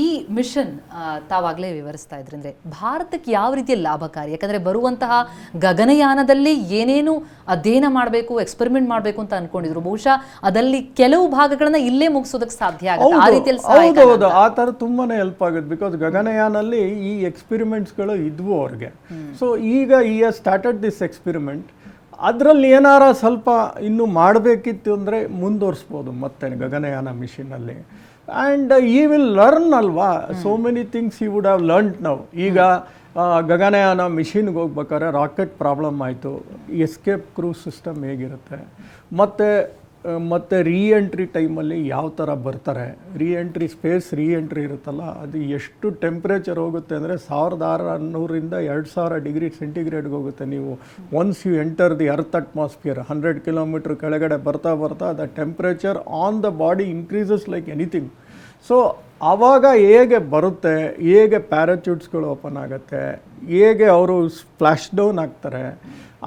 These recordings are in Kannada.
ಈ ಮಿಷನ್ ತಾವಾಗಲೇ ವಿವರಿಸ್ತಾ ಇದ್ರಿ ಅಂದರೆ ಭಾರತಕ್ಕೆ ಯಾವ ರೀತಿಯ ಲಾಭಕಾರಿ, ಯಾಕಂದರೆ ಬರುವಂತಹ ಗಗನಯಾನದಲ್ಲಿ ಏನೇನು ಅಧ್ಯಯನ ಮಾಡಬೇಕು, ಎಕ್ಸ್ಪೆರಿಮೆಂಟ್ ಮಾಡಬೇಕು ಅಂತ ಅನ್ಕೊಂಡಿದ್ರು, ಬಹುಶಃ ಅದಲ್ಲಿ ಕೆಲವು ಭಾಗಗಳನ್ನ ಇಲ್ಲೇ ಮುಗಿಸೋದಕ್ಕೆ ಸಾಧ್ಯ ಆಗುತ್ತೆ. ಆ ರೀತಿಯಲ್ಲಿ ಹೌದೌದು, ಆ ಥರ ತುಂಬಾನೇ ಹೆಲ್ಪ್ ಆಗುತ್ತೆ. ಬಿಕಾಸ್ ಗಗನಯಾನಲ್ಲಿ ಈ ಎಕ್ಸ್ಪೆರಿಮೆಂಟ್ಸ್ಗಳು ಇದ್ವು ಅವ್ರಿಗೆ. ಸೊ ಈಗ ಈ ಸ್ಟಾರ್ಟೆಡ್ ದಿಸ್ ಎಕ್ಸ್ಪೆರಿಮೆಂಟ್, ಅದರಲ್ಲಿ ಏನಾರ ಸ್ವಲ್ಪ ಇನ್ನೂ ಮಾಡಬೇಕಿತ್ತು ಅಂದರೆ ಮುಂದುವರಿಸ್ಬೋದು ಮತ್ತೆ ಗಗನಯಾನ ಮಿಷಿನಲ್ಲಿ. ಆ್ಯಂಡ್ ಈ ವಿಲ್ ಲರ್ನ್ ಅಲ್ವಾ, ಸೋ ಮೆನಿ ಥಿಂಗ್ಸ್ ಈ ವುಡ್ ಹ್ಯಾವ್ ಲರ್ನ್ಡ್ ನಾವು. ಈಗ ಗಗನಯಾನ ಮಿಷಿನ್ಗೆ ಹೋಗ್ಬೇಕಾದ್ರೆ ರಾಕೆಟ್ ಪ್ರಾಬ್ಲಮ್ ಆಯಿತು, ಎಸ್ಕೇಪ್ ಕ್ರೂಸ್ ಸಿಸ್ಟಮ್ ಹೇಗಿರುತ್ತೆ, ಮತ್ತು ರೀಎಂಟ್ರಿ ಟೈಮಲ್ಲಿ ಯಾವ ಥರ ಬರ್ತಾರೆ, ಸ್ಪೇಸ್ ರೀಎಂಟ್ರಿ ಇರುತ್ತಲ್ಲ, ಅದು ಎಷ್ಟು ಟೆಂಪ್ರೇಚರ್ ಹೋಗುತ್ತೆ ಅಂದರೆ 1600ರಿಂದ 2000 ಡಿಗ್ರಿ ಸೆಂಟಿಗ್ರೇಡ್ಗೆ ಹೋಗುತ್ತೆ. ನೀವು once you enter the earth atmosphere 100 kilometre ಕೆಳಗಡೆ ಬರ್ತಾ the temperature on the body increases like anything. So ಆವಾಗ ಹೇಗೆ ಬರುತ್ತೆ, ಹೇಗೆ ಪ್ಯಾರಾಚೂಟ್ಸ್ಗಳು ಓಪನ್ ಆಗುತ್ತೆ, ಹೇಗೆ ಅವರು ಸ್ಪ್ಲಾಶ್ ಡೌನ್ ಆಗ್ತಾರೆ,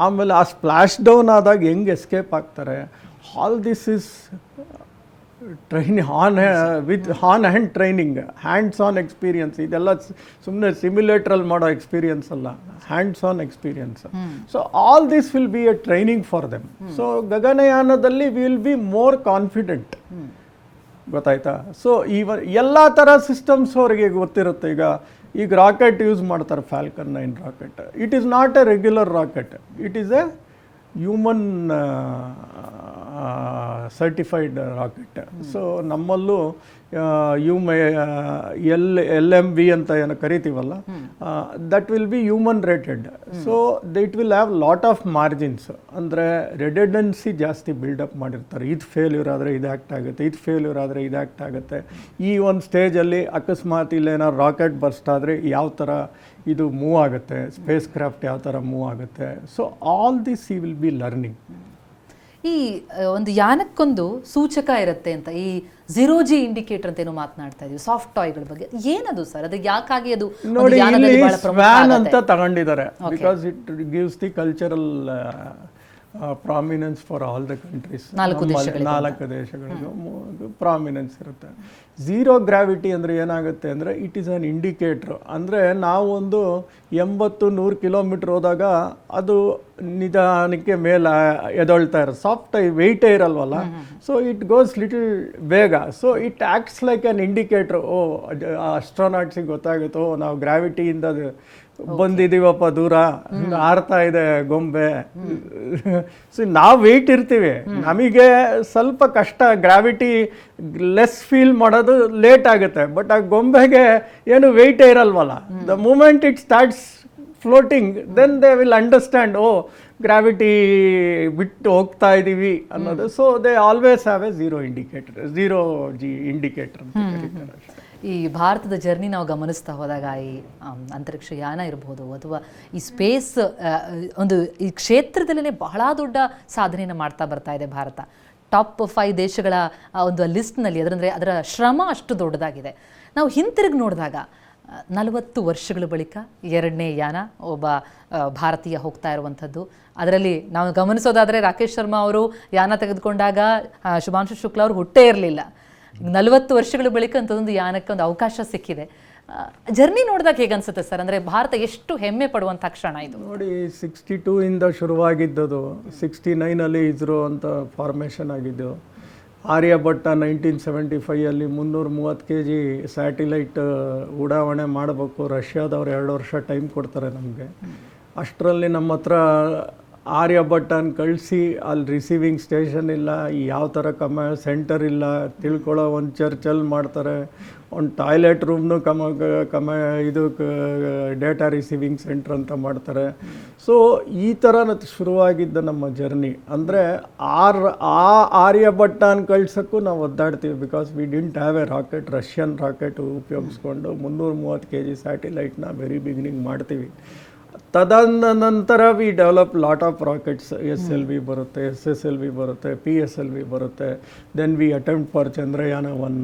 ಆಮೇಲೆ ಆ ಸ್ಪ್ಲಾಶ್ ಡೌನ್ ಆದಾಗ ಹೆಂಗೆ ಎಸ್ಕೇಪ್ ಆಗ್ತಾರೆ, all this is training with on hand training, hands on experience. ಇದೆಲ್ಲ ಸುಮ್ಮನೆ ಸಿಮ್ಯುಲೇಟ್ರಲ್ಲಿ ಮಾಡೋ ಎಕ್ಸ್ಪೀರಿಯನ್ಸ್ ಅಲ್ಲ, hands on experience. So all this will be a training for them. So ಗಗನಯಾನದಲ್ಲಿ ವಿಲ್ ಬಿ ಮೋರ್ ಕಾನ್ಫಿಡೆಂಟ್, ಗೊತ್ತಾಯ್ತಾ. ಸೊ ಎಲ್ಲ ಥರ ಸಿಸ್ಟಮ್ಸ್ ಅವರಿಗೆ ಗೊತ್ತಿರುತ್ತೆ. ಈಗ ರಾಕೆಟ್ ಯೂಸ್ ಮಾಡ್ತಾರೆ, Falcon 9 rocket. It is not a regular rocket, it is a human certified rocket. So ನಮ್ಮಲ್ಲೂ LMV ಅಂತ ಏನು ಕರಿತೀವಲ್ಲ, that will be human rated. So it will have lot of margins. ಅಂದರೆ ರೆಡೆಂಡೆನ್ಸಿ ಜಾಸ್ತಿ ಬಿಲ್ಡಪ್ ಮಾಡಿರ್ತಾರೆ. ಇದು ಫೇಲ್ಯೂರ್ ಆದರೆ ಇದು ಆ್ಯಕ್ಟ್ ಆಗುತ್ತೆ, ಇದು ಫೇಲ್ಯೂರ್ ಆದರೆ ಇದು ಆ್ಯಕ್ಟ್ ಆಗುತ್ತೆ. ಈ ಒಂದು ಸ್ಟೇಜಲ್ಲಿ ಅಕಸ್ಮಾತ್ ಇಲ್ಲೇನಾದ್ರು ರಾಕೆಟ್ ಬರ್ಸ್ಟ್ ಆದರೆ ಯಾವ ಥರ ಇದು ಮೂವ್ ಆಗುತ್ತೆ, ಸ್ಪೇಸ್ ಕ್ರಾಫ್ಟ್ ಯಾವ ಥರ ಮೂವ್ ಆಗುತ್ತೆ. ಸೊ ಆಲ್ ದಿಸ್ ಈ ವಿಲ್ ಬಿ ಲರ್ನಿಂಗ್. ಈ ಒಂದು ಯಾನಕ್ಕೊಂದು ಸೂಚಕ ಇರುತ್ತೆ ಅಂತ, ಈ 0G ಇಂಡಿಕೇಟರ್ ಅಂತ ಏನೋ ಮಾತನಾಡ್ತಾ ಇದೀವಿ, ಸಾಫ್ಟ್ ಟಾಯ್ಗಳ ಬಗ್ಗೆ. ಏನದು ಸರ್, ಅದು ಯಾಕಾಗಿ ಅದು ನೋಡಿ, ಇಲ್ಲಿ ಸ್ವ್ಯಾನ್ ಅಂತ ತಗೊಂಡಿದ್ದಾರೆ. Because it gives the cultural prominence for all the countries. 4 ದೇಶಗಳಿಗೂ ಪ್ರಾಮಿನೆನ್ಸ್ ಇರುತ್ತೆ. ಝೀರೋ ಗ್ರಾವಿಟಿ ಅಂದರೆ ಏನಾಗುತ್ತೆ ಅಂದರೆ ಇಟ್ ಈಸ್ ಅನ್ ಇಂಡಿಕೇಟ್ರ್. ಅಂದರೆ ನಾವು ಒಂದು 80-100 ಕಿಲೋಮೀಟ್ರ್ ಹೋದಾಗ ಅದು ನಿಧಾನಕ್ಕೆ ಮೇಲೆ ಎದೊಳ್ತಾ ಇರೋ ಸಾಫ್ಟ್ ವೆಯ್ಟೇ ಇರಲ್ವಲ್ಲ. ಸೊ ಇಟ್ ಗೋಸ್ ಲಿಟಲ್ ಬೇಗ. So it acts like an indicator. ಅಸ್ಟ್ರೋನಾಟ್ಸಿಗೆ ಗೊತ್ತಾಗುತ್ತೋ ನಾವು ಗ್ರಾವಿಟಿಯಿಂದ ಬಂದಿದ್ದೀವಪ್ಪ, ದೂರ ಹಾರ್ತಾ ಇದೆ ಗೊಂಬೆ. ಸೊ ನಾವು ವೆಯ್ಟ್ ಇರ್ತೀವಿ, ನಮಗೆ ಸ್ವಲ್ಪ ಕಷ್ಟ, ಗ್ರಾವಿಟಿ ಲೆಸ್ ಫೀಲ್ ಮಾಡೋದು ಲೇಟ್ ಆಗುತ್ತೆ. ಬಟ್ ಆ ಗೊಂಬೆಗೆ ಏನು ವೆಯ್ಟೇ ಇರಲ್ವಲ್ಲ. The moment it starts floating, then they will understand, gravity ಬಿಟ್ಟು ಹೋಗ್ತಾ ಇದ್ದೀವಿ ಅನ್ನೋದು. So they always have a zero G indicator ಅಂತ ಕರೀತಾರೆ. ಈ ಭಾರತದ ಜರ್ನಿ ನಾವು ಗಮನಿಸ್ತಾ ಹೋದಾಗ ಈ ಅಂತರಿಕ್ಷ ಯಾನ ಇರಬಹುದು ಅಥವಾ ಈ ಸ್ಪೇಸ್ ಒಂದು ಈ ಕ್ಷೇತ್ರದಲ್ಲೇ ಬಹಳ ದೊಡ್ಡ ಸಾಧನೆಯನ್ನು ಮಾಡ್ತಾ ಬರ್ತಾ ಇದೆ ಭಾರತ. ಟಾಪ್ 5 ದೇಶಗಳ ಒಂದು ಲಿಸ್ಟ್ನಲ್ಲಿ ಅದರ ಶ್ರಮ ಅಷ್ಟು ದೊಡ್ಡದಾಗಿದೆ. ನಾವು ಹಿಂತಿರುಗಿ ನೋಡಿದಾಗ 40 ವರ್ಷಗಳ ಬಳಿಕ 2ನೇ ಯಾನ ಒಬ್ಬ ಭಾರತೀಯ ಹೋಗ್ತಾ ಇರುವಂಥದ್ದು. ಅದರಲ್ಲಿ ನಾವು ಗಮನಿಸೋದಾದರೆ ರಾಕೇಶ್ ಶರ್ಮಾ ಅವರು ಯಾನ ತೆಗೆದುಕೊಂಡಾಗ ಶುಭಾಂಶು ಶುಕ್ಲಾ ಅವರು ಹುಟ್ಟೇ ಇರಲಿಲ್ಲ. 40 ವರ್ಷಗಳ ಬಳಿಕ ಅಂಥದ್ದೊಂದು ಯಾನಕ್ಕೆ ಒಂದು ಅವಕಾಶ ಸಿಕ್ಕಿದೆ. ಜರ್ನಿ ನೋಡಿದಾಗ ಹೇಗೆ ಅನ್ಸುತ್ತೆ ಸರ್? ಅಂದರೆ ಭಾರತ ಎಷ್ಟು ಹೆಮ್ಮೆ ಪಡುವಂಥ ಕ್ಷಣ ಇದು. ನೋಡಿ, 62 ಇಂದ ಶುರುವಾಗಿದ್ದದು, 69ಅಲ್ಲಿ ಇಸ್ರೋ ಅಂತ ಫಾರ್ಮೇಷನ್ ಆಗಿದ್ದು. ಆರ್ಯಭಟ್ಟ 1975ಅಲ್ಲಿ 330 kg ಸ್ಯಾಟಿಲೈಟ್ ಉಡಾವಣೆ ಮಾಡಬೇಕು. ರಷ್ಯಾದವ್ರು 2 ವರ್ಷ ಟೈಮ್ ಕೊಡ್ತಾರೆ ನಮಗೆ. ಅಷ್ಟರಲ್ಲಿ ನಮ್ಮ ಹತ್ರ ಆರ್ಯಭಟ್ಟನ ಕಳಿಸಿ ಅಲ್ಲಿ ರಿಸೀವಿಂಗ್ ಸ್ಟೇಷನ್ ಇಲ್ಲ, ಯಾವ ಥರ ಸೆಂಟರ್ ಇಲ್ಲ, ತಿಳ್ಕೊಳ್ಳೋ ಒಂದು ಚರ್ಚಲ್ಲಿ ಮಾಡ್ತಾರೆ, ಒಂದು ಟಾಯ್ಲೆಟ್ ರೂಮ್ನು ಇದು ಡೇಟಾ ರಿಸೀವಿಂಗ್ ಸೆಂಟ್ರ್ ಅಂತ ಮಾಡ್ತಾರೆ. ಸೊ ಈ ಥರ ಶುರುವಾಗಿದ್ದ ನಮ್ಮ ಜರ್ನಿ. ಅಂದರೆ ಆರ್ಯಭಟ್ಟನ ಕಳ್ಸೋಕ್ಕೂ ನಾವು ಒದ್ದಾಡ್ತೀವಿ. Because we didn't have a rocket. Russian rocket ಉಪಯೋಗಿಸ್ಕೊಂಡು 330 kg ಸ್ಯಾಟಿಲೈಟ್ನ ವೆರಿ ಬಿಗಿನಿಂಗ್ ಮಾಡ್ತೀವಿ. ತದನಂತರ we develop lot of rockets. SLV ಬರುತ್ತೆ, SSLV ಬರುತ್ತೆ, PSLV ಬರುತ್ತೆ. Then we attempt for Chandrayaan 1,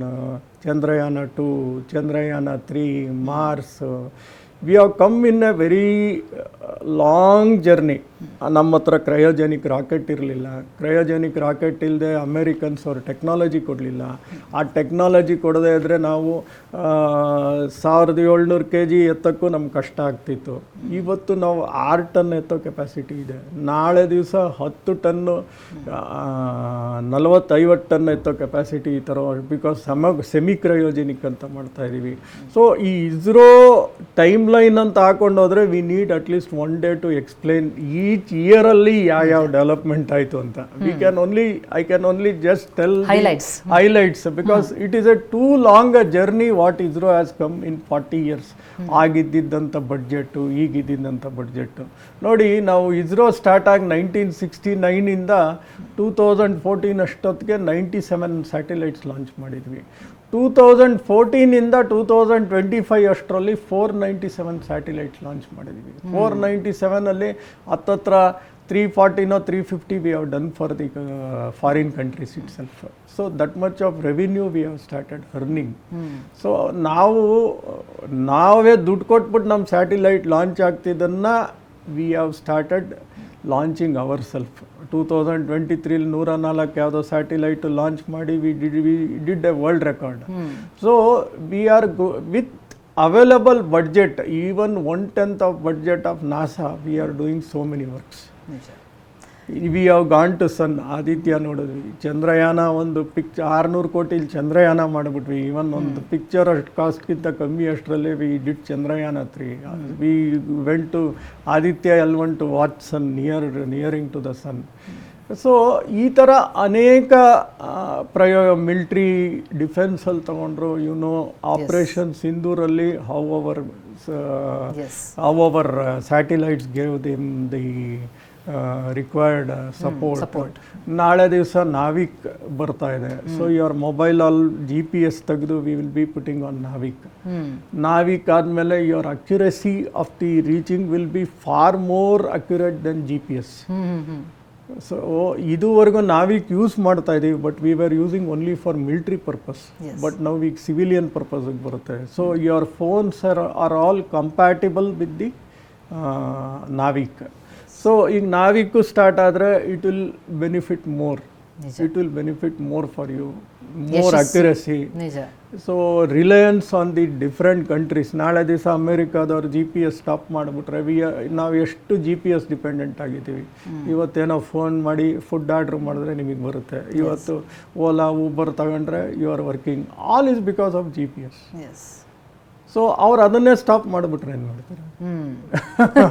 Chandrayaan 2, Chandrayaan 3, Mars. We have come in a very long journey. ನಮ್ಮ ಹತ್ರ ಕ್ರಯೋಜೆನಿಕ್ ರಾಕೆಟ್ ಇರಲಿಲ್ಲ. ಕ್ರಯೋಜೆನಿಕ್ ರಾಕೆಟ್ ಇಲ್ಲದೆ ಅಮೇರಿಕನ್ಸ್ ಅವ್ರು ಟೆಕ್ನಾಲಜಿ ಕೊಡಲಿಲ್ಲ. ಆ ಟೆಕ್ನಾಲಜಿ ಕೊಡದೇ ಇದ್ದರೆ ನಾವು 1700 kg ಎತ್ತಕ್ಕೂ ನಮ್ಗೆ ಕಷ್ಟ ಆಗ್ತಿತ್ತು. ಇವತ್ತು ನಾವು 6 ಟನ್ ಎತ್ತೋ ಕೆಪಾಸಿಟಿ ಇದೆ. ನಾಳೆ ದಿವಸ 10 ಟನ್ನು 40-50 ಟನ್ ಎತ್ತೋ ಕೆಪಾಸಿಟಿ ಈ ಥರ, ಬಿಕಾಸ್ ಸೆಮಿ ಕ್ರಯೋಜೆನಿಕ್ ಅಂತ ಮಾಡ್ತಾ ಇದ್ದೀವಿ. ಸೊ ಈ ಇಸ್ರೋ ಟೈಮ್ ಲೈನ್ ಅಂತ ಹಾಕೊಂಡು ಹೋದರೆ we need at least 1 day to explain each ಇಯರಲ್ಲಿ ಯಾವ ಡೆವಲಪ್ಮೆಂಟ್ ಆಯಿತು ಅಂತ. I can only just tell highlights because it is a too long a journey what ISRO has come in 40 years. ಆಗಿದ್ದಂಥ ಬಡ್ಜೆಟ್ಟು, ಈಗಿದ್ದಂಥ ಬಡ್ಜೆಟ್ಟು ನೋಡಿ. ನಾವು ಇಸ್ರೋ ಸ್ಟಾರ್ಟ್ ಆಗಿ 1969ಇಂದ 2014 ಅಷ್ಟೊತ್ತಿಗೆ 97 ಸ್ಯಾಟಲೈಟ್ಸ್ ಲಾಂಚ್ ಮಾಡಿದ್ವಿ. 2014ಇಂದ 2025 ಅಷ್ಟರಲ್ಲಿ 497 ಸ್ಯಾಟಲೈಟ್ಸ್ ಲಾಂಚ್ ಮಾಡಿದ್ವಿ. 497ಅಲ್ಲಿ ಹತ್ತತ್ರ 340 or 350 we have done for the foreign countries itself. So that much of revenue we have started earning. So ನಾವೇ ದುಡ್ಡು ಕೊಟ್ಬಿಟ್ಟು ನಮ್ಮ ಸ್ಯಾಟಲೈಟ್ ಲಾಂಚ್ ಆಗ್ತಿದ್ದನ್ನು we have started launching ourselves. 2023 104 ಯಾವುದೋ ಸ್ಯಾಟಲೈಟ್ ಲಾಂಚ್ ಮಾಡಿ we did a world record. So we are with available budget, even 1/10 of budget of NASA, we are doing so many works. We have gone to sun. Aditya ನೋಡಿದ್ವಿ, ಚಂದ್ರಯಾನ ಒಂದು 600 ಕೋಟಿಲಿ ಚಂದ್ರಯಾನ ಮಾಡಿಬಿಟ್ವಿ. ಈವನ್ ಒಂದು ಪಿಕ್ಚರ್ ಅಷ್ಟು ಕಾಸ್ಟ್ಗಿಂತ ಕಮ್ಮಿ ಅಷ್ಟರಲ್ಲೇ we did Chandrayaan 3. We went to Aditya L1 to watch sun nearing to the sun. So ಈ ಥರ ಅನೇಕ ಮಿಲ್ಟ್ರಿ ಡಿಫೆನ್ಸಲ್ಲಿ ತೊಗೊಂಡ್ರು. ಆಪರೇಷನ್ ಸಿಂಧೂರಲ್ಲಿ how our satellites gave them the required support. ನಾಳೆ ದಿವಸ ನಾವಿಕ್ ಬರ್ತಾ ಇದೆ. ಸೊ ಯುವರ್ ಮೊಬೈಲ್ GPS ತೆಗೆದು we will B putting on NavIC ಆದಮೇಲೆ your accuracy of the reaching will be far more accurate than GPS. So ಇದುವರೆಗೂ ನಾವಿಕ್ ಯೂಸ್ ಮಾಡ್ತಾ ಇದ್ದೀವಿ, but we are using only for military purpose. But ನಾವು ಈಗ ಸಿವಿಲಿಯನ್ ಪರ್ಪಸ್ಗೆ ಬರುತ್ತೆ. So your phones are all compatible with the NavIC. So ಈಗ ನಾವಿಕ್ಕು ಸ್ಟಾರ್ಟ್ ಆದರೆ it will benefit more. It will benefit more for you, more accuracy. So reliance on the different countries. ನಾಳೆ ದಿವಸ ಅಮೇರಿಕಾದವ್ರು GPS ಸ್ಟಾಪ್ ಮಾಡಿಬಿಟ್ರೆ ನಾವು ಎಷ್ಟು GPS ಡಿಪೆಂಡೆಂಟ್ ಆಗಿದ್ದೀವಿ. ಇವತ್ತೇನೋ ಫೋನ್ ಮಾಡಿ ಫುಡ್ ಆರ್ಡ್ರ್ ಮಾಡಿದ್ರೆ ನಿಮಗೆ ಬರುತ್ತೆ. ಇವತ್ತು ಓಲಾ ಊಬರ್ ತಗೊಂಡ್ರೆ you are working. All is because of GPS. So ಅವ್ರು ಅದನ್ನೇ ಸ್ಟಾಪ್ ಮಾಡಿಬಿಟ್ರೆ ಏನು ಮಾಡ್ತಾರೆ?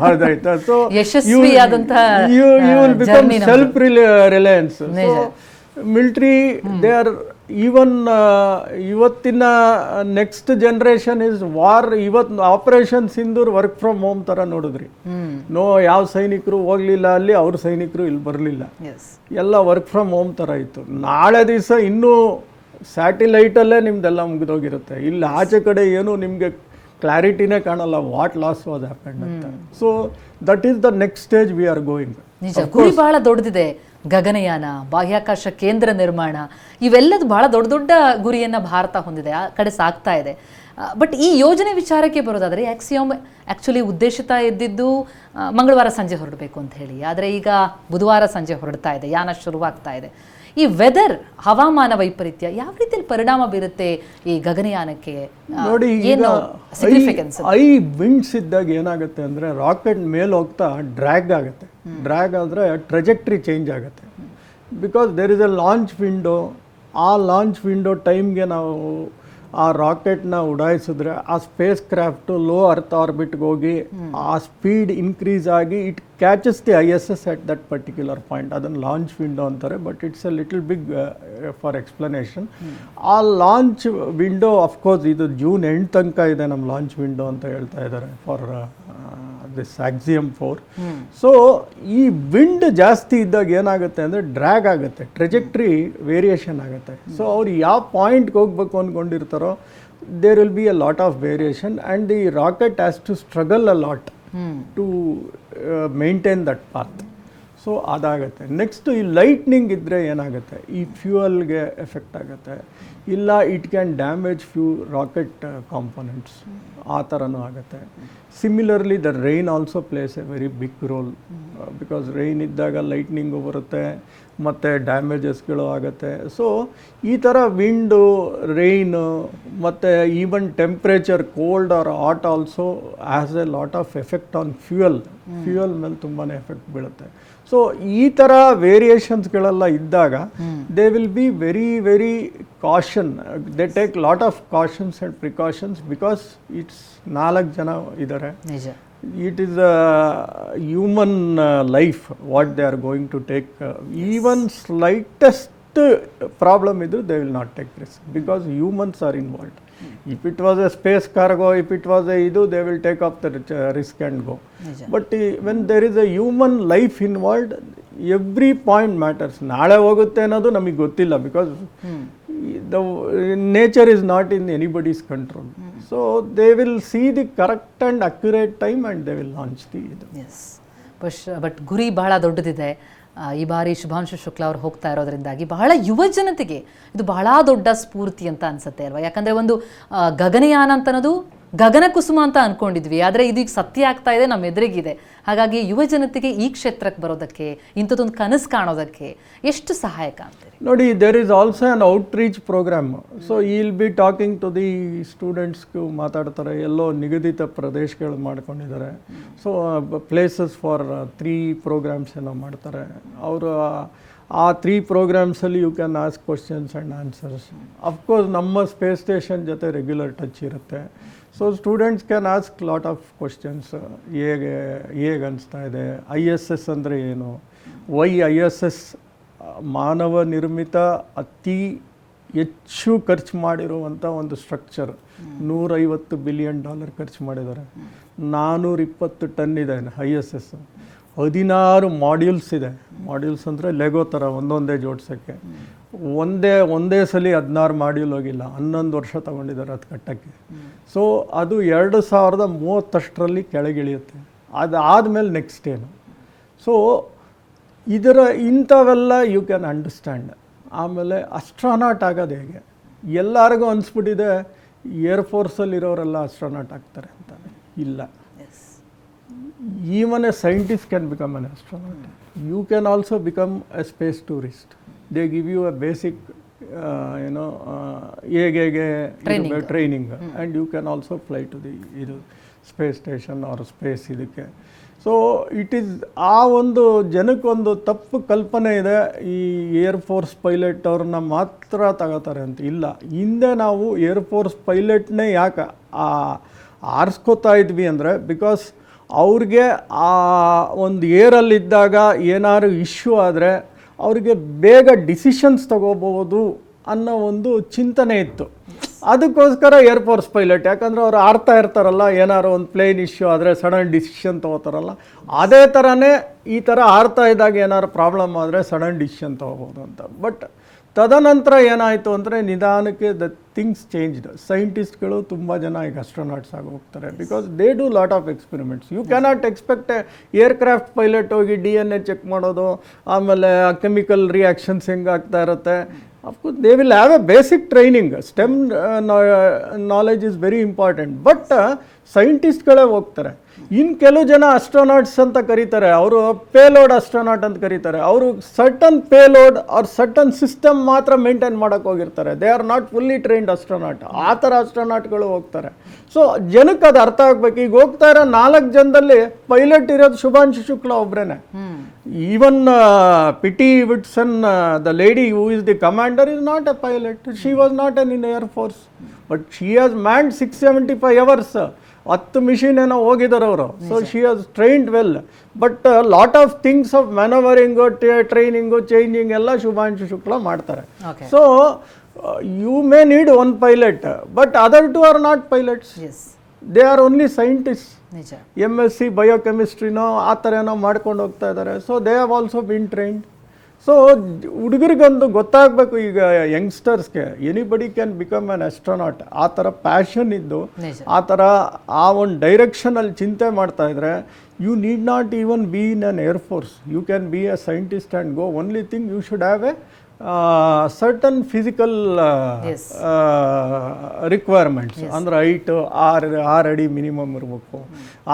ಅದಾಯ್ತಾ? So you will become self reliance. Military they are even ಇವತ್ತಿನ ನೆಕ್ಸ್ಟ್ ಜನ್ರೇಷನ್ ಇಸ್ ವಾರ್. ಇವತ್ತು operation Sindoor work from home ಥರ ನೋಡಿದ್ರಿ. ಯಾವ ಸೈನಿಕರು ಹೋಗಲಿಲ್ಲ ಅಲ್ಲಿ, ಅವ್ರ ಸೈನಿಕರು ಇಲ್ಲಿ ಬರಲಿಲ್ಲ, ಎಲ್ಲ ವರ್ಕ್ ಫ್ರಮ್ ಹೋಮ್ ಥರ ಇತ್ತು. ನಾಳೆ ದಿವಸ ಇನ್ನೂ ಸ್ಯಾಟಿಲೈಟಲ್ಲೇ ನಿಮ್ದೆಲ್ಲ ಮುಗಿದೋಗಿರುತ್ತೆ. ಇಲ್ಲಿ ಆಚೆ ಕಡೆ ಏನು ನಿಮಗೆ ಕ್ಲಾರಿಟಿನೇ ಕಾಣಲ್ಲ ವಾಟ್ ಲಾಸ್ ವಾಸ್ ಹ್ಯಾಪೆಂಡ್ ಅಂತ. So that is the next stage we are going. ನಿಜ, ಗುರಿ ಬಹಳ ದೊಡ್ಡದಿದೆ. ಗಗನಯಾನ, ಬಾಹ್ಯಾಕಾಶ ಕೇಂದ್ರ ನಿರ್ಮಾಣ, ಇವೆಲ್ಲದು ಬಹಳ ದೊಡ್ಡ ದೊಡ್ಡ ಗುರಿಯನ್ನು ಭಾರತ ಹೊಂದಿದೆ, ಆ ಕಡೆ ಸಾಗ್ತಾ ಇದೆ. ಬಟ್ ಈ ಯೋಜನೆ ವಿಚಾರಕ್ಕೆ ಬರೋದಾದರೆ ಆಕ್ಸಿಯೋಮ್ ಆ್ಯಕ್ಚುಲಿ ಉದ್ದೇಶಿತ ಇದ್ದಿದ್ದು ಮಂಗಳವಾರ ಸಂಜೆ ಹೊರಡಬೇಕು ಅಂತ ಹೇಳಿ. ಆದರೆ ಈಗ ಬುಧವಾರ ಸಂಜೆ ಹೊರಡ್ತಾ ಇದೆ, ಯಾನ ಶುರುವಾಗ್ತಾ ಇದೆ. ಈ ವೆದರ್, ಹವಾಮಾನ ವೈಪರೀತ್ಯ ಯಾವ ರೀತಿಯಲ್ಲಿ ಪರಿಣಾಮ ಬೀರುತ್ತೆ ಈ ಗಗನಯಾನಕ್ಕೆ? ನೋಡಿ, ಐ ವಿಂಡ್ಸ್ ಇದ್ದಾಗ ಏನಾಗುತ್ತೆ ಅಂದರೆ ರಾಕೆಟ್ ಮೇಲೆ ಹೋಗ್ತಾ ಡ್ರ್ಯಾಗ್ ಆಗುತ್ತೆ. ಡ್ರ್ಯಾಗ್ ಆದರೆ ಟ್ರೆಜೆಕ್ಟ್ರಿ ಚೇಂಜ್ ಆಗುತ್ತೆ. Because there is a launch window. ಆ ಲಾಂಚ್ ವಿಂಡೋ ಟೈಮ್ಗೆ ನಾವು ಆ ರಾಕೆಟ್ನ ಉಡಾಯಿಸಿದ್ರೆ ಆ ಸ್ಪೇಸ್ ಕ್ರಾಫ್ಟು ಲೋ ಅರ್ತ್ ಆರ್ಬಿಟ್ಗೆ ಹೋಗಿ ಆ ಸ್ಪೀಡ್ ಇನ್ಕ್ರೀಸ್ ಆಗಿ it catches the ISS at that particular point. ಅದನ್ನು ಲಾಂಚ್ ವಿಂಡೋ ಅಂತಾರೆ, but it's a little big for explanation. ಆ ಲಾಂಚ್ ವಿಂಡೋ ಅಫ್ಕೋರ್ಸ್ ಇದು ಜೂನ್ ಎಂಡ್ ತನಕ ಇದೆ ನಮ್ಮ ಲಾಂಚ್ ವಿಂಡೋ ಅಂತ ಹೇಳ್ತಾ ಇದ್ದಾರೆ ಫಾರ್ ದಿಸ್ Axiom 4. ಸೊ ಈ ವಿಂಡ್ ಜಾಸ್ತಿ ಇದ್ದಾಗ ಏನಾಗುತ್ತೆ ಅಂದರೆ ಡ್ರ್ಯಾಗ್ ಆಗುತ್ತೆ, ಟ್ರೆಜೆಕ್ಟ್ರಿ ವೇರಿಯೇಷನ್ ಆಗುತ್ತೆ. ಸೊ ಅವ್ರು ಯಾವ ಪಾಯಿಂಟ್ಗೆ ಹೋಗ್ಬೇಕು ಅಂದ್ಕೊಂಡಿರ್ತಾರೋ there will be a lot of variation and the rocket has to struggle a lot to maintain that path. So ಅದಾಗತ್ತೆ. ನೆಕ್ಸ್ಟ್ ಈ ಲೈಟ್ನಿಂಗ್ ಇದ್ದರೆ ಏನಾಗುತ್ತೆ, ಈ ಫ್ಯೂಯಲ್ಗೆ ಎಫೆಕ್ಟ್ ಆಗುತ್ತೆ, ಇಲ್ಲ it can damage rocket components, ಆ ಥರನೂ ಆಗುತ್ತೆ. Similarly the rain also plays a very big role, because rain ಇದ್ದಾಗ ಲೈಟ್ನಿಂಗು ಬರುತ್ತೆ ಮತ್ತು ಡ್ಯಾಮೇಜಸ್ಗಳು ಆಗುತ್ತೆ. ಸೊ ಈ ಥರ ವಿಂಡು, ರೈನು ಮತ್ತು even temperature, cold R hot also has a lot of effect on fuel ಮೇಲೆ ತುಂಬಾ ಎಫೆಕ್ಟ್ ಬೀಳುತ್ತೆ. ಸೊ ಈ ಥರ ವೇರಿಯೇಷನ್ಸ್ಗಳೆಲ್ಲ ಇದ್ದಾಗ they will be very very caution, they take lot of cautions and precautions, because it's 4 ಜನ ಇದ್ದಾರೆ. ನಿಜ. It is a human life what they are going to take. Even slightest problem idu they will not take risk, because humans are involved. If it was a space cargo, if it was a idu, they will take up the risk and go. But when there is a human life involved, every point matters. ನಾಳೆ ಹೋಗುತ್ತೆ ಅನ್ನೋದು ನಮಗೆ ಗೊತ್ತಿಲ್ಲ, because the nature is not in anybody's control. So they will see the correct and accurate time and they will launch the S. But ಗುರಿ ಬಹಳ ದೊಡ್ಡದಿದೆ. ಈ ಬಾರಿ ಶುಭಾಂಶು ಶುಕ್ಲಾ ಅವರು ಹೋಗ್ತಾ ಇರೋದ್ರಿಂದಾಗಿ ಬಹಳ ಯುವ ಜನತೆಗೆ ಇದು ಬಹಳ ದೊಡ್ಡ ಸ್ಫೂರ್ತಿ ಅಂತ ಅನ್ಸುತ್ತೆ ಅಲ್ವಾ? ಯಾಕಂದರೆ ಒಂದು ಗಗನಯಾನ ಅಂತ ಅನ್ನೋದು ಗಗನ ಕುಸುಮ ಅಂತ ಅಂದ್ಕೊಂಡಿದ್ವಿ, ಆದರೆ ಇದು ಈಗ ಸತ್ಯ ಆಗ್ತಾ ಇದೆ, ನಮ್ಮ ಎದುರಿಗಿದೆ. ಹಾಗಾಗಿ ಯುವ ಜನತೆಗೆ ಈ ಕ್ಷೇತ್ರಕ್ಕೆ ಬರೋದಕ್ಕೆ, ಇಂಥದ್ದೊಂದು ಕನಸು ಕಾಣೋದಕ್ಕೆ ಎಷ್ಟು ಸಹಾಯಕ ಅಂತೀರಿ? ನೋಡಿ, there is also an outreach program. So ಈ will be talking to the ಸ್ಟೂಡೆಂಟ್ಸ್ಗೂ ಮಾತಾಡ್ತಾರೆ. ಎಲ್ಲೋ ನಿಗದಿತ ಪ್ರದೇಶಗಳು ಮಾಡ್ಕೊಂಡಿದ್ದಾರೆ. ಸೊ ಪ್ಲೇಸಸ್ ಫಾರ್ 3 ಪ್ರೋಗ್ರಾಮ್ಸ್ ಏನೋ ಮಾಡ್ತಾರೆ ಅವರು. ಆ 3 ಪ್ರೋಗ್ರಾಮ್ಸಲ್ಲಿ you can ask questions and answers. Of course ನಮ್ಮ ಸ್ಪೇಸ್ ಸ್ಟೇಷನ್ ಜೊತೆ ರೆಗ್ಯುಲರ್ ಟಚ್ ಇರುತ್ತೆ. So students can ask lot of questions. ಹೇಗೆ ಅನಿಸ್ತಾ ಇದೆ, ISS ಅಂದರೆ ಏನು, ವೈ ISS ಮಾನವ ನಿರ್ಮಿತ ಅತಿ ಹೆಚ್ಚು ಖರ್ಚು ಮಾಡಿರುವಂಥ ಒಂದು ಸ್ಟ್ರಕ್ಚರ್. $150 ಬಿಲಿಯನ್ ಖರ್ಚು ಮಾಡಿದ್ದಾರೆ. 420 ಟನ್ ಇದೆ ISS. 16 ಮಾಡ್ಯೂಲ್ಸ್ ಇದೆ. ಮಾಡ್ಯೂಲ್ಸ್ ಅಂದರೆ ಲೆಗೋ ಥರ ಒಂದೊಂದೇ ಜೋಡ್ಸೋಕ್ಕೆ. ಒಂದೇ ಸಲ 16 ಮಾಡ್ಯೂಲ್ ಹೋಗಿಲ್ಲ, 11 ವರ್ಷ ತಗೊಂಡಿದ್ದಾರೆ ಅದು ಕಟ್ಟಕ್ಕೆ. ಸೊ ಅದು 2030 ಕೆಳಗಿಳಿಯುತ್ತೆ. ಅದಾದಮೇಲೆ ನೆಕ್ಸ್ಟ್ ಏನು? ಸೊ ಇಂಥವೆಲ್ಲ ಯು ಕ್ಯಾನ್ ಅಂಡರ್ಸ್ಟ್ಯಾಂಡ್. ಆಮೇಲೆ ಅಸ್ಟ್ರಾನಾಟ್ ಆಗೋದು ಹೇಗೆ? ಎಲ್ಲರಿಗೂ ಅನಿಸ್ಬಿಟ್ಟಿದೆ ಏರ್ಫೋರ್ಸಲ್ಲಿರೋರೆಲ್ಲ ಅಸ್ಟ್ರಾನಾಟ್ ಆಗ್ತಾರೆ ಅಂತ. ಇಲ್ಲ. Even a scientist can become an astronaut. You can also become a space tourist. They give you a basic, training, and you can also fly to the space station or space ಇದಕ್ಕೆ. ಸೊ ಇಟ್ ಈಸ್ ಆ ಒಂದು ಜನಕ್ಕೊಂದು ತಪ್ಪು ಕಲ್ಪನೆ ಇದೆ, ಈ ಏರ್ಫೋರ್ಸ್ ಪೈಲಟ್ ಅವ್ರನ್ನ ಮಾತ್ರ ತಗೋತಾರೆ ಅಂತ. ಇಲ್ಲ, ಹಿಂದೆ ನಾವು ಏರ್ಫೋರ್ಸ್ ಪೈಲಟ್ನೇ ಯಾಕೆ ಆರಿಸ್ಕೋತಾ ಇದ್ವಿ ಅಂದರೆ, ಬಿಕಾಸ್ ಅವ್ರಿಗೆ ಆ ಒಂದು ಏರಲ್ಲಿದ್ದಾಗ ಏನಾದ್ರು ಇಶ್ಯೂ ಆದರೆ ಅವ್ರಿಗೆ ಬೇಗ ಡಿಸಿಷನ್ಸ್ ತಗೋಬೋದು ಅನ್ನೋ ಒಂದು ಚಿಂತನೆ ಇತ್ತು. ಅದಕ್ಕೋಸ್ಕರ ಏರ್ಫೋರ್ಸ್ ಪೈಲಟ್, ಯಾಕಂದರೆ ಅವ್ರು ಆಡ್ತಾ ಇರ್ತಾರಲ್ಲ, ಏನಾದ್ರು ಒಂದು ಪ್ಲೇನ್ ಇಶ್ಯೂ ಆದರೆ ಸಡನ್ ಡಿಸಿಷನ್ ತೊಗೋತಾರಲ್ಲ, ಅದೇ ಥರನೇ ಈ ಥರ ಆಡ್ತಾ ಇದ್ದಾಗ ಏನಾದ್ರು ಪ್ರಾಬ್ಲಮ್ ಆದರೆ ಸಡನ್ ಡಿಸಿಷನ್ ತೊಗೋಬೋದು ಅಂತ. ಬಟ್ ತದನಂತರ ಏನಾಯಿತು ಅಂದರೆ ನಿಧಾನಕ್ಕೆ ದ ಥಿಂಗ್ಸ್ ಚೇಂಜ್ಡ್. ಸೈಂಟಿಸ್ಟ್ಗಳು ತುಂಬ ಜನ ಈಗ ಅಸ್ಟ್ರೋನಾಟ್ಸ್ ಆಗಿ ಹೋಗ್ತಾರೆ, because they do lot of experiments. You cannot expect aircraft pilot ಹೋಗಿ DNA ಚೆಕ್ ಮಾಡೋದು, ಆಮೇಲೆ ಕೆಮಿಕಲ್ ರಿಯಾಕ್ಷನ್ಸ್ ಹೆಂಗೆ ಆಗ್ತಾ ಇರುತ್ತೆ. Of course they will have a basic training. STEM knowledge is very important. But ಸೈಂಟಿಸ್ಟ್ಗಳೇ ಹೋಗ್ತಾರೆ. ಇನ್ನು ಕೆಲವು ಜನ ಅಸ್ಟ್ರೋನಾಟ್ಸ್ ಅಂತ ಕರೀತಾರೆ, ಅವರು ಪೇಲೋಡ್ ಅಸ್ಟ್ರೋನಾಟ್ ಅಂತ ಕರೀತಾರೆ. ಅವರು certain payload or certain system ಮಾತ್ರ ಮೇಂಟೈನ್ ಮಾಡೋಕ್ಕೆ ಹೋಗಿರ್ತಾರೆ. They are not fully trained astronaut. ಆ ಥರ ಅಸ್ಟ್ರೋನಾಟ್ಗಳು ಹೋಗ್ತಾರೆ. ಸೊ ಜನಕ್ಕೆ ಅದು ಅರ್ಥ ಆಗ್ಬೇಕು. ಈಗ ಹೋಗ್ತಾ ಇರೋ 4 ಜನದಲ್ಲಿ ಪೈಲಟ್ ಇರೋದು ಶುಭಾಂಶು ಶುಕ್ಲಾ ಒಬ್ಬರೇನೆ. ಈವನ್ ಪಿಟಿ Whitson, the lady who is the commander, is not a pilot. She was not in in air force, but she has manned 675 hours. 10 mission ಏನೋ ಹೋಗಿದ್ದಾರೆ ಅವರು. So she has trained well. But lot of things of manoeuvring, training, changing ಎಲ್ಲ ಶುಭಾಂಶು ಶುಕ್ಲಾ ಮಾಡ್ತಾರೆ. So you may need one pilot, but other 2 are not pilots. They are only scientist. MSc ಬಯೋಕೆಮಿಸ್ಟ್ರಿನೋ ಆ ಥರ ಏನೋ ಮಾಡ್ಕೊಂಡು ಹೋಗ್ತಾ ಇದ್ದಾರೆ. So they have also been trained. So ಹುಡುಗರಿಗೊಂದು ಗೊತ್ತಾಗಬೇಕು, ಈಗ ಯಂಗ್ಸ್ಟರ್ಸ್ಗೆ anybody can become an astronaut, ಆ ಥರ ಪ್ಯಾಷನ್ ಇದ್ದು ನಿಜ. ಆ ಥರ ಆ ಒಂದು ಡೈರೆಕ್ಷನಲ್ಲಿ ಚಿಂತೆ ಮಾಡ್ತಾ ಇದ್ರೆ you need not even be in an air force, you can be a scientist and go. Only thing you should have a certain physical Yes. Requirements, ಅಂದರೆ ಹೈಟ್ 6 ಅಡಿ ಮಿನಿಮಮ್ ಇರಬೇಕು.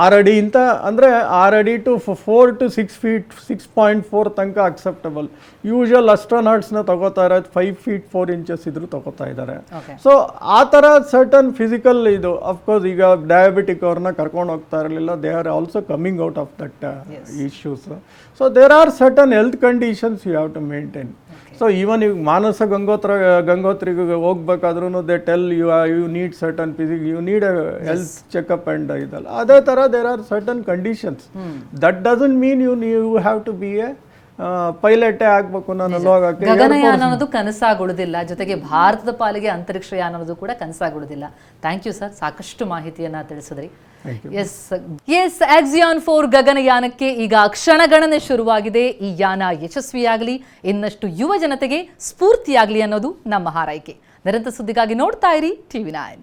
6 ಅಡಿಯಿಂದ ಅಂದರೆ 6 ಅಡಿ ಟು 4 to 6 feet 6.4 ತನಕ ಅಕ್ಸೆಪ್ಟಬಲ್. ಯೂಶುವಲ್ ಅಸ್ಟ್ರೋನಾಟ್ಸ್ನ ತಗೋತಾ ಇರೋದು 5 feet 4 inches ಇದ್ರೂ ತಗೋತಾ ಇದ್ದಾರೆ. Okay. ಸೊ ಆ ಥರ ಸರ್ಟನ್ ಫಿಸಿಕಲ್ ಇದು, ಅಫ್ಕೋರ್ಸ್ ಈಗ ಡಯಾಬಿಟಿಕ್ ಅವ್ರನ್ನ ಕರ್ಕೊಂಡು ಹೋಗ್ತಾ ಇರಲಿಲ್ಲ, they are also coming out of that issues. So there are certain health conditions you have to maintain. So even ಈಗ ಮಾನಸ ಗಂಗೋತ್ರಿಗೆ ಹೋಗ್ಬೇಕಾದ್ರೂ they tell you need certain physique, you need a health checkup and ಇದಲ್ಲ. ಅದೇ ಥರ there are certain conditions. That doesn't mean you have to be a ಪೈಲಟೇ ಆಗಬೇಕು ನಾನು ಹೋಗಕ್ಕೆ. ಗಗನಯಾನ ಅನ್ನೋದು ಕನಸಾಗುವುದಿಲ್ಲ, ಜೊತೆಗೆ ಭಾರತದ ಪಾಲಿಗೆ ಅಂತರಿಕ್ಷಯಾನ ಅನ್ನೋದು ಕೂಡ ಕನಸಾಗುವುದಿಲ್ಲ. ಥ್ಯಾಂಕ್ ಯು ಸರ್, ಸಾಕಷ್ಟು ಮಾಹಿತಿಯನ್ನ ತಿಳಿಸಿದ್ರಿ. ಎಸ್ ಆಕ್ಸಿಯಾನ್ 4 ಗಗನಯಾನಕ್ಕೆ ಈಗ ಕ್ಷಣಗಣನೆ ಶುರುವಾಗಿದೆ. ಈ ಯಾನ ಯಶಸ್ವಿಯಾಗಲಿ, ಇನ್ನಷ್ಟು ಯುವ ಜನತೆಗೆ ಸ್ಫೂರ್ತಿಯಾಗಲಿ ಅನ್ನೋದು ನಮ್ಮ ಹಾರೈಕೆ. ನಿರಂತರ ಸುದ್ದಿಗಾಗಿ ನೋಡ್ತಾ ಇರಿ TV9.